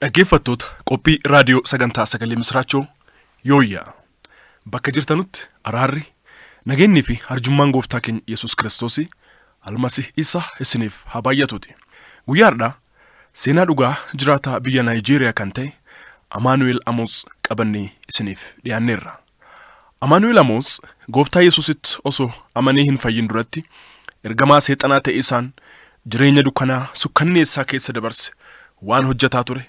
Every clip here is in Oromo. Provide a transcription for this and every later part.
Dhaggeeffattoota qophii raadiyoo sagantaa sagalee misraachoo yooyyaa bakka jirtanutti araarri nageenyi fi arjummaan gooftaa keenya Yesuus Kiristoos almasih isa isiniif haa baay'atuuti. Guyyaadhaa seenaa dhugaa jiraataa biyya Naayijeeriyaa kan ta'e Amaanu'eel Amoots qabannee isiniif dhiyaanneerra. Amaanu'eel Amoots Gooftaa Yesuusitti osoo amanee hin fayyin duratti ergamaa seexanaa ta'e isaan jireenya dukkanaa sukkanneessaa keessa dabarse waan hojjetaa ture.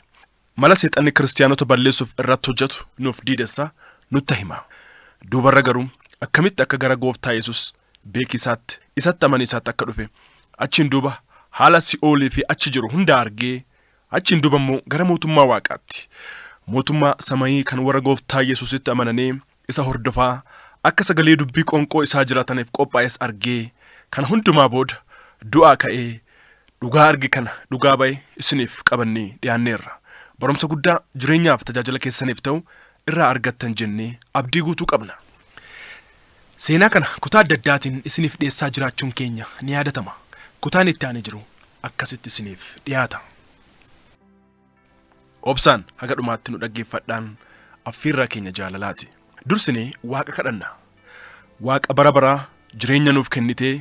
Mala seexanni kiristaanota balleessuuf irratti hojjetu nuuf diidessaa nutti hima. Duubarra garuu akkamitti akka gara Gooftaa Yesuus beekisaatti isatti amaniisaatti akka dhufe achiin duuba haala si'oolii fi achi jiru hunda argee achiin duuba immoo gara mootummaa waaqaatti mootummaa samayii kan warra Gooftaa Yesuusitti amananii isa hordofaa akka sagalee dubbii qonqoo isaa jiraataniif qophaa'es argee kan hundumaa booda du'aa ka'ee dhugaa arge kana dhugaa ba'e isiniif qabannee dhiyaanneerra. Barumsa guddaa jireenyaaf tajaajila keessaniif ta'u irraa argattan jennee abdii guutuu qabna. Seenaa kana kutaa adda addaatiin isiniif dhiyeessaa jiraachuun keenya ni yaadatama. Kutaan itti aanee jiru akkasitti isiniif dhiyaata. Obsaan haga dhumaatti nu dhaggeeffadhaan affeerraa keenya jaalalaati. Dursinee Waaqa kadhanna. Waaqa bara baraa jireenya nuuf kennitee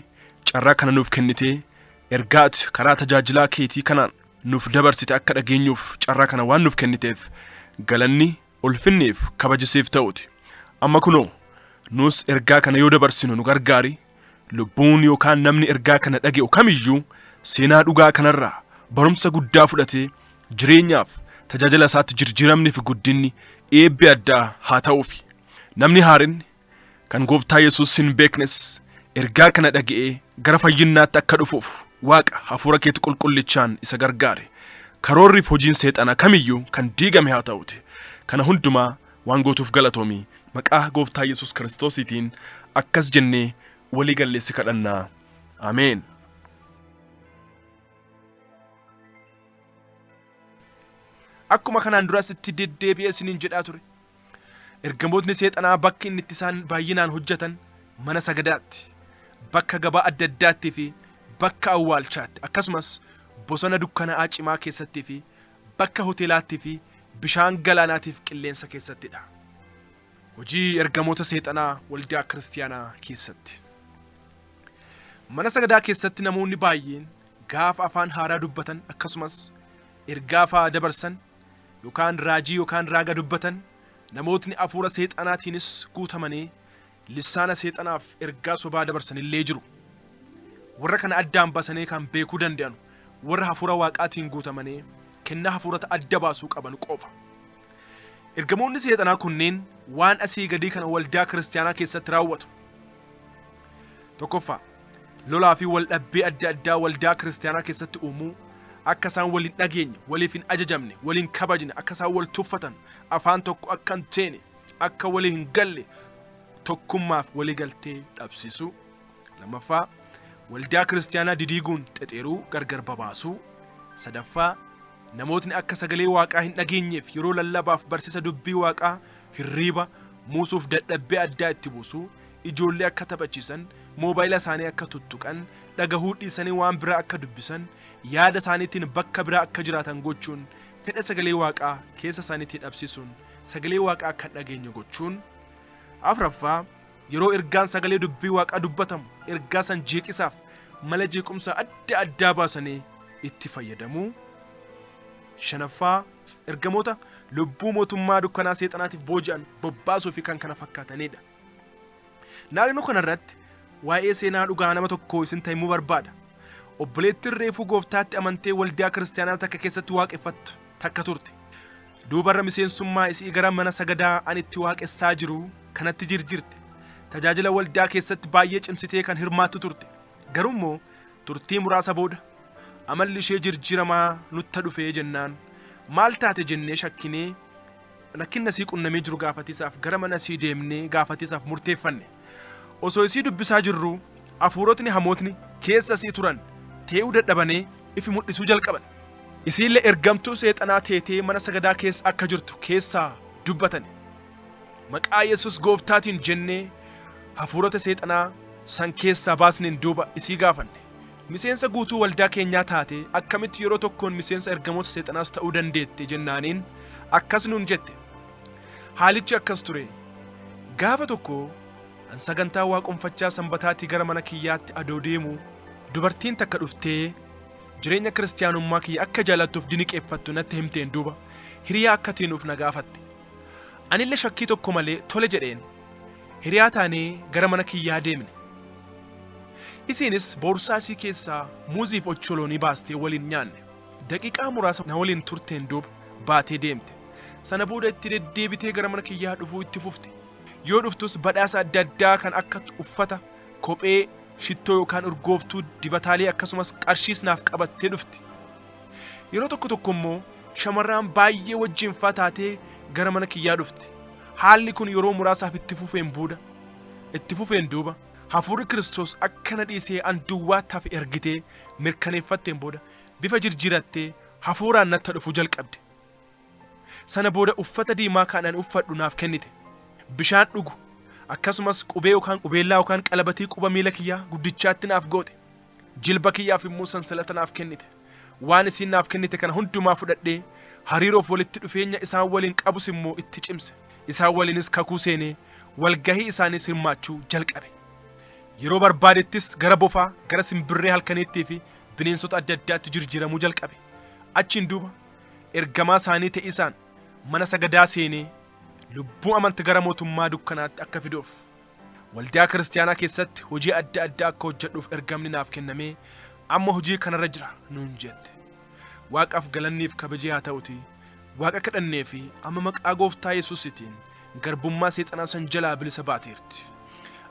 carraa kana nuuf kennitee ergaati karaa tajaajilaa keetii kanaan nuuf dabarsite akka dhageenyuuf carraa kana waan nuuf kenniteef galanni ulfinneef kabajisiif ta'uuti. Amma kunoo nus ergaa kana yoo dabarsinu nu gargaari. Lubbuun yookaan namni ergaa kana dhage'u kamiyyuu seenaa dhugaa kanarraa barumsa guddaa fudhatee jireenyaaf tajaajila isaatti jijjiiramni fi guddinni eebbi addaa haa ta'uufi. Namni haarinni kan Gooftaa Yesuus hin beeknes ergaa kana dhaga'ee gara fayyinnaatti akka dhufuuf Waaqa hafuura keetti qulqullichaan isa gargaare. Karoorriif hojiin seexanaa kamiyyuu kan diigame haa ta'uti. Kana hundumaa waan gootuuf galatoomii maqaa Gooftaa Yesuus Kiristoosiitiin akkas jennee walii galleessi kadhannaa. Ameen. Akkuma kanaan duras itti deddeebi'ee isiniin jedhaa ture. Ergamootni seexanaa bakki inni itti isaan baay'inaan hojjetan mana sagadaatti, bakka gabaa adda addaattii fi bakka awwaalchaatti akkasumas bosona dukkanaa cimaa keessattii fi bakka hoteelaattii fi bishaan galaanaatiif qilleensa keessattidha. Hojii ergamoota seexanaa waldaa kiristaanaa keessatti. Mana sagadaa keessatti namoonni baay'een gaafa afaan haaraa dubbatan akkasumas ergaa dabarsan yookaan raajii yookaan raaga dubbatan namootni hafuura seexanaatiinis guutamanii lissaana seexanaaf ergaa sobaa dabarsan illee jiru. Warra kana addaan baasanii kan beekuu danda'an warra hafuura waaqaatiin guutamanii kennaa hafuurata adda baasuu qaban qofa. Ergamoonni seexanaa kunneen waan asii gadii kana waldaa kiristaanaa keessatti raawwatu. Tokkoffaa lolaa fi wal dhabbee adda addaa waldaa kiristaanaa keessatti uumuu, akka isaan waliin dhageenye, waliif hin ajajamne, waliin kabajne, akka isaan wal tuffatan, afaan tokko akka hin teene, akka walii hin galle tokkummaaf walii galtee dhabsiisuu. Lammaffaa waldaa kiristaanaa didiiguun xexeeruu gargar babaasuu. Sadaffaa namootni akka sagalee waaqaa hin dhageenyeef yeroo lallabaaf barsiisa dubbii waaqaa hirriiba muusuuf dadhabbee addaa itti buusuu. Ijoollee akka taphachiisan, moobaayila isaanii akka tuttuqan, dhagahuu dhiisanii waan biraa akka dubbisan, yaada isaaniitiin bakka biraa akka jiraatan gochuun, fedha sagalee waaqaa keessa isaaniitti dhabsiisuun, sagalee waaqaa akka dhageenye gochuun. Afuraffaa yeroo ergaan sagalee dubbii waaqaa dubbatamu ergaa san jeeqisaaf mala jeequmsaa adda addaa baasanii itti fayyadamuu. Shanaffaa ergamoota lubbuu mootummaa dukkanaa seexanaatiif booji'an bobbaasuu fi kan kana fakkaatanidha. Naannoo kanarratti waa'ee seenaa dhugaa nama tokkoo isin himuu barbaada. Obboleettiin reefuu Gooftaatti amantee waldaa kiristaanaa takka keessatti waaqeffattu takka turte. Duubarra miseensummaa isii gara mana sagadaa ani itti waaqessaa jiru kanatti jirjirte. Tajaajila waldaa keessatti baay'ee cimsitee kan hirmaattu turte. Garuu turtii muraasa booda amalli ishee jirjiramaa nutti dhufee jennaan maal taate jennee shakkinee rakkinna isii qunnamee jiru gaafatiisaaf gara mana isii deemnee gaafatiisaaf murteeffanne. Osoo isii dubbisaa jirru hafuurotni hamootni keessa isii turan tee'uu dadhabanii ifi mul'isuu jalqaban. Isiillee ergamtuu seexanaa teetee mana sagadaa keessa akka jirtu keessaa dubbatan. Maqaa Yesuus Gooftaatiin jennee hafuurota seexanaa san keessaa baasneen duuba isii gaafanne. miseensa guutuu waldaa keenyaa taate akkamitti yeroo tokkoon miseensa ergamoota seexanaas ta'uu dandeette jennaaniin akkas nuun jette. Haalichi akkas ture. Gaafa tokko an sagantaa waaqonfachaa sanbataatii gara mana kiyyaatti adoo deemu dubartiin takka dhuftee jireenya kiristaanummaa kiyya akka jaalattuuf diniqeeffattu natti himteen duuba hiriyaa akka teenuuf na gaafatte. Anillee shakkii tokko malee tole jedheen. Hiriyaa taanee gara mana kiyyaa deemne. Isiinis boorsaasii keessaa muuziif ocholoonii baastee waliin nyaanne. Daqiiqaa muraasa na waliin turteen duuba baatee deemte. Sana booda itti deddeebitee gara mana kiyyaa dhufuu itti fufte. Yoo dhuftus badhaasa adda addaa kan akka uffata, kophee, shittoo yookaan urgooftuu dibataalee akkasumas qarshiis naaf qabattee dhufti. Yeroo tokko immoo shamarraan baay'ee wajjin taatee gara mana kiyyaa dhufte. Haalli kun yeroo muraasaaf itti fufeen duuba hafuurri Kiristoos akka na dhiisee an duwwaataaf ergitee mirkaneeffatteen booda bifa jijjiirattee hafuuraan natti dhufuu jalqabde. Sana booda uffata diimaa kan uffadhu naaf kennite. Bishaan dhugu akkasumas qubee yookaan qubeellaa yookaan qalabatii quba miila kiyyaa guddichaatti naaf goote. Jilba kiyyaaf immoo sansalata naaf kennite. Waan isiin naaf kennite kana hundumaa fudhadhee hariiroof walitti dhufeenya isaan waliin qabus immoo itti cimse. Isaan waliinis kakuu seenee walgahii isaaniis hirmaachuu jalqabe. Yeroo barbaadettis gara bofaa, gara simbirree halkaniittii fi bineensota adda addaatti jijjiiramuu jalqabe. Achiin duuba ergamaa isaanii ta'e isaan mana sagadaa seenee lubbuu amantii gara mootummaa dukkanaatti akka fiduuf waldaa kiristaanaa keessatti hojii adda addaa akka hojjedhuuf ergamni naaf kennamee amma hojii kanarra jira nuun jette. Waaqaaf galanniif kabajii haa ta'uti. Waaqa kadhannee fi amma maqaa Gooftaa Yesuusiitiin garbummaa seexanaa san jalaa bilisa baateerti.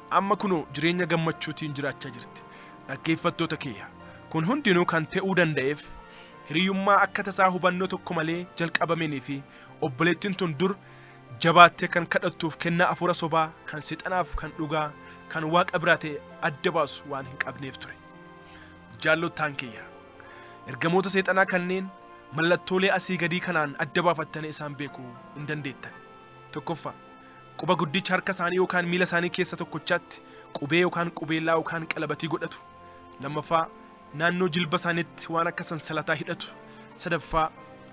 Amma kunoo jireenya gammachuutiin jiraachaa jirti. Dhaggeeffattoota kiyya kun hundinuu kan ta'uu danda'eef hiriyyummaa akka tasaa hubannoo tokko malee jalqabameenii fi obboleettiin tun dur jabaattee kan kadhattuuf kennaa afuura sobaa kan seexanaaf kan dhugaa kan waaqa biraa ta'e adda baasu waan hin qabneef ture. Jaallottaan kiyya ergamoota seexanaa kanneen mallattoolee asii gadii kanaan adda baafattanii isaan beekuu hin dandeettan. Tokkoffaa quba guddicha harka isaanii yookaan miila isaanii keessa tokkochaatti qubee yookaan qubeellaa yookaan qalabatii godhatu. Lammaffaa naannoo jilba isaaniitti waan akka sansalataa hidhatu. Sadaffaa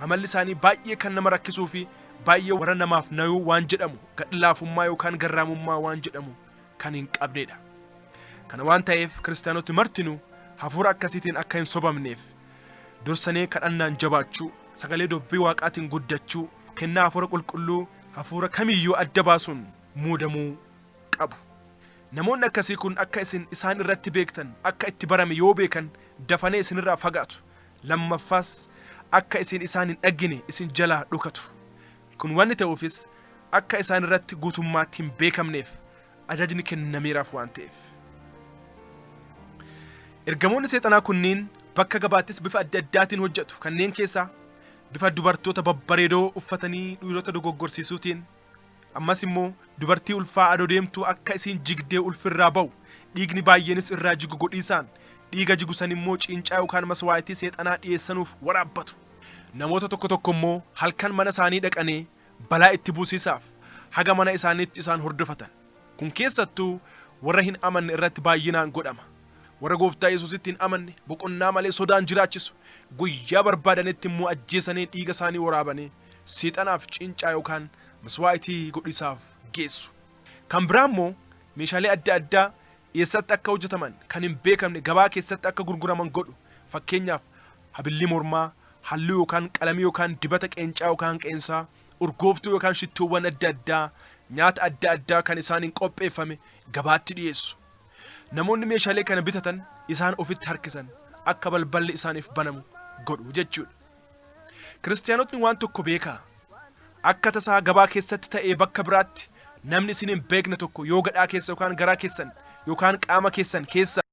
amalli isaanii baay'ee kan nama rakkisuu fi baay'ee warra namaaf nayuu waan jedhamu gadhilaafummaa yookaan garraamummaa waan jedhamu kan hin qabneedha. Kana waan ta'eef kiristaanoti martinuu hafuura akkasiitiin akka hin sobamneef dursanii kadhannaan jabaachuu, sagalee dubbii waaqaatiin guddachuu, kennaa hafuura qulqulluu hafuura kamiyyuu adda baasuun muudamuu qabu. Namoonni akkasii kun akka isin isaan irratti beektan akka itti barame yoo beekan dafanii isinirraa fagaatu. Lammaffaas akka isin isaan hin dhaggine isin jalaa dhukatu. Kun wanni ta'uufis akka isaan irratti guutummaatti hin beekamneef ajajni kennameeraaf waan ta'eef. Ergamoonni seexanaa kunniin bakka gabaattis bifa adda addaatiin hojjetu. Kanneen keessaa bifa dubartoota babbareedoo uffatanii dhiirota dogoggorsiisuutiin, ammas immoo dubartii ulfaa adoo deemtuu akka isiin jigdee ulfirraa ba'u dhiigni baay'eenis irraa jigu godhiisaan dhiiga jigu san immoo ciincaa yookaan maswaayitii seexanaa dhiyeessanuuf waraabbatu. Namoota tokko immoo halkan mana isaanii dhaqanii balaa itti buusisaaf haga mana isaaniitti isaan hordofatan. Kun keessattuu warra hin amanne irratti baay'inaan godhama. Warra Gooftaa Yesuusitti hin amanne boqonnaa malee sodaan jiraachisu guyyaa barbaadanitti immoo ajjeesanii dhiiga isaanii waraabanii seexanaaf ciincaa yookaan maswaayitii godhisaaf geessu. Kan biraa immoo meeshaalee adda addaa eessatti akka hojjetaman kan hin beekamne gabaa keessatti akka gurguraman godhu. Fakkeenyaaf habilii mormaa, halluu yookaan qalamii yookaan dibata qeencaa yookaan qeensaa, urgooftuu yookaan shittoowwan adda addaa, nyaata adda addaa kan isaaniin qopheeffame gabaatti dhiyeessu. Namoonni meeshaalee kana bitatan isaan ofitti harkisan akka balballi isaaniif banamu godhu jechuudha. Kiristaanotni waan tokko beekaa. Akka tasaa gabaa keessatti ta'ee bakka biraatti namni isin hin beekne tokko yoo gadhaa keessa yookaan garaa keessan yookaan qaama keessan keessa